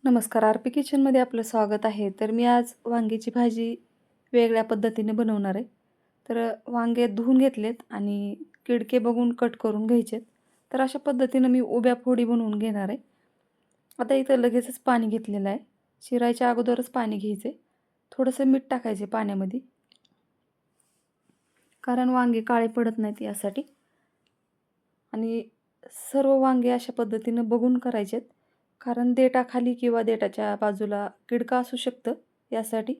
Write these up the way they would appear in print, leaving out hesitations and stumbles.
नमस्कार, R P किचनमध्ये आपलं स्वागत आहे. तर मी आज वांग्याची भाजी वेगळ्या पद्धतीने बनवणार आहे. तर वांगे धुवून घेतलेत आणि किडके बघून कट करून घ्यायचेत. तर अशा पद्धतीनं मी उभ्या फोडी बनवून घेणार आहे. आता इथं लगेचच पाणी घेतलेलं आहे. चिरायच्या अगोदरच पाणी घ्यायचे. थोडंसं मीठ टाकायचे पाण्यामध्ये, कारण वांगे काळे पडत नाहीत यासाठी. आणि सर्व वांगे अशा पद्धतीनं बघून करायचेत, कारण देठाखाली किंवा देठाच्या बाजूला किडका असू शकतं यासाठी.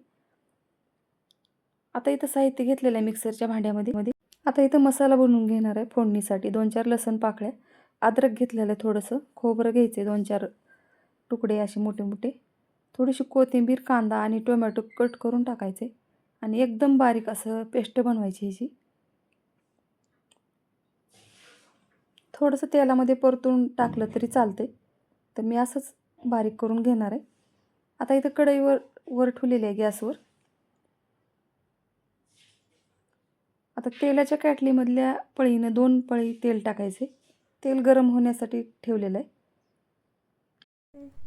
आता इथं साहित्य घेतलेलं आहे मिक्सरच्या भांड्यामध्ये. आता इथं मसाला बनवून घेणार आहे फोडणीसाठी. 2-4 लसूण पाकळ्या, अद्रक घेतलेलं आहे थोडंसं, खोबरं घ्यायचे 2-4 तुकडे असे मोठे-मोठे, थोडीशी कोथिंबीर, कांदा आणि टोमॅटो कट करून टाकायचे आणि एकदम बारीक असं पेस्ट बनवायची ह्याची. थोडंसं तेलामध्ये परतून टाकलं तरी चालते. तर मी असंच बारीक करून घेणार आहे. आता इथं कढईवर ठेवलेली आहे गॅसवर. आता तेलाच्या कॅटलीमधल्या पळीनं 2 पळी तेल टाकायचे. तेल गरम होण्यासाठी ठेवलेलं आहे.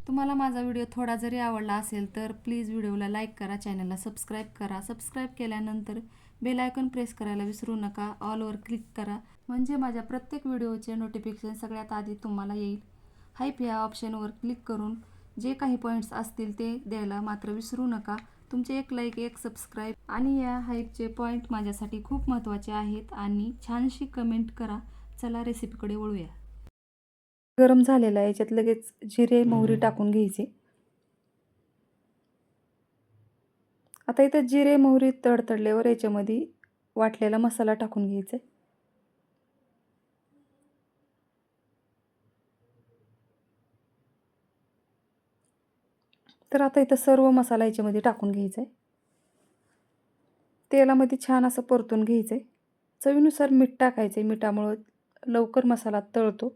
तुम्हाला माझा व्हिडिओ थोडा जरी आवडला असेल तर प्लीज व्हिडिओला लाईक करा, चॅनलला सबस्क्राईब करा. सबस्क्राईब केल्यानंतर बेल आयकॉन प्रेस करायला विसरू नका. ऑलवर क्लिक करा, म्हणजे माझ्या प्रत्येक व्हिडिओचे नोटिफिकेशन सगळ्यात आधी तुम्हाला येईल. हाईप या ऑप्शनवर क्लिक करून जे काही पॉईंट्स असतील ते द्यायला मात्र विसरू नका. तुमचे एक लाईक, एक सबस्क्राईब आणि या हाईपचे पॉईंट माझ्यासाठी खूप महत्त्वाचे आहेत. आणि छानशी कमेंट करा. चला रेसिपीकडे वळूया. गरम झालेला आहे, याच्यात लगेच जिरे, मोहरी टाकून घ्यायची. आता इथं जिरे, मोहरी तडतडल्यावर याच्यामध्ये वाटलेला मसाला टाकून घ्यायचा. तर आता इथं सर्व मसाला याच्यामध्ये टाकून घ्यायचा आहे. तेलामध्ये छान असं परतून घ्यायचं आहे. चवीनुसार मीठ टाकायचं आहे, मिठामुळं लवकर मसाला तळतो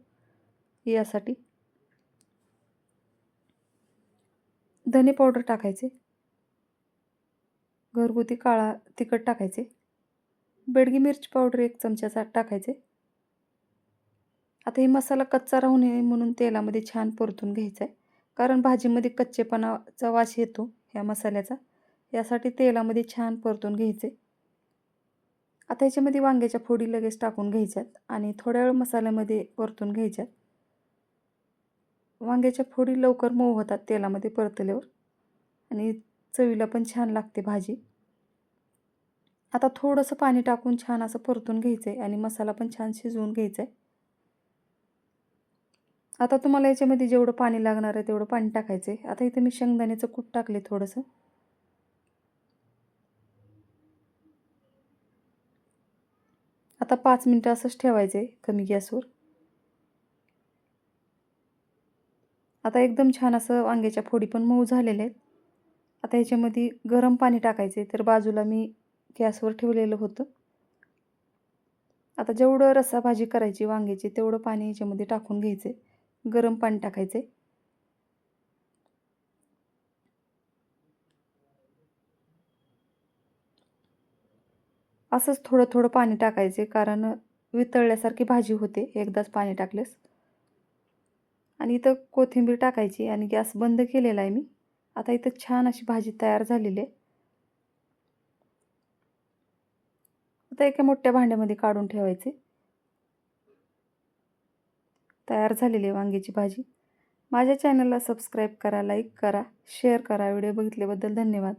यासाठी. धने पावडर टाकायचे, घरगुती काळा तिखट टाकायचे, बेडगी मिरची पावडर 1 चमचा टाकायचे. आता हे मसाला कच्चा राहू नये म्हणून तेलामध्ये छान परतून घ्यायचा आहे, कारण भाजीमध्ये कच्चेपणाचा वास येतो ह्या मसाल्याचा. यासाठी तेलामध्ये छान परतून घ्यायचे. आता ह्याच्यामध्ये वांग्याच्या फोडी लगेच टाकून घ्यायच्यात आणि थोड्या वेळ मसाल्यामध्ये परतून घ्यायच्यात. वांग्याच्या फोडी लवकर मऊ होतात तेलामध्ये परतल्यावर आणि चवीला पण छान लागते भाजी. आता थोडंसं पाणी टाकून छान असं परतून घ्यायचं आहे आणि मसाला पण छान शिजवून घ्यायचा आहे. आता तुम्हाला याच्यामध्ये जेवढं पाणी लागणार आहे तेवढं पाणी टाकायचं आहे. आता इथे मी शेंगदाण्याचं कूट टाकले थोडंसं. आता 5 मिनिटं असंच ठेवायचं आहे कमी गॅसवर. आता एकदम छान असं वांग्याच्या फोडी पण मऊ झालेल्या आहेत. आता ह्याच्यामध्ये गरम पाणी टाकायचं आहे, तर बाजूला मी गॅसवर ठेवलेलं होतं. आता जेवढं रस्सा भाजी करायची वांग्याची तेवढं पाणी ह्याच्यामध्ये टाकून घ्यायचं आहे. गरम पाणी टाकायचं आहे. असंच थोडं थोडं पाणी टाकायचे, कारण वितळल्यासारखी भाजी होते एकदाच पाणी टाकल्यास. आणि इथं कोथिंबीर टाकायची आणि गॅस बंद केलेला आहे मी. आता इथं छान अशी भाजी तयार झालेली आहे. आता एका मोठ्या भांड्यामध्ये काढून ठेवायचे. तयार झालेली आहे वांग्याची भाजी. माझ्या चॅनलला सबस्क्राईब करा, लाईक करा, शेअर करा. व्हिडिओ बघितल्याबद्दल धन्यवाद.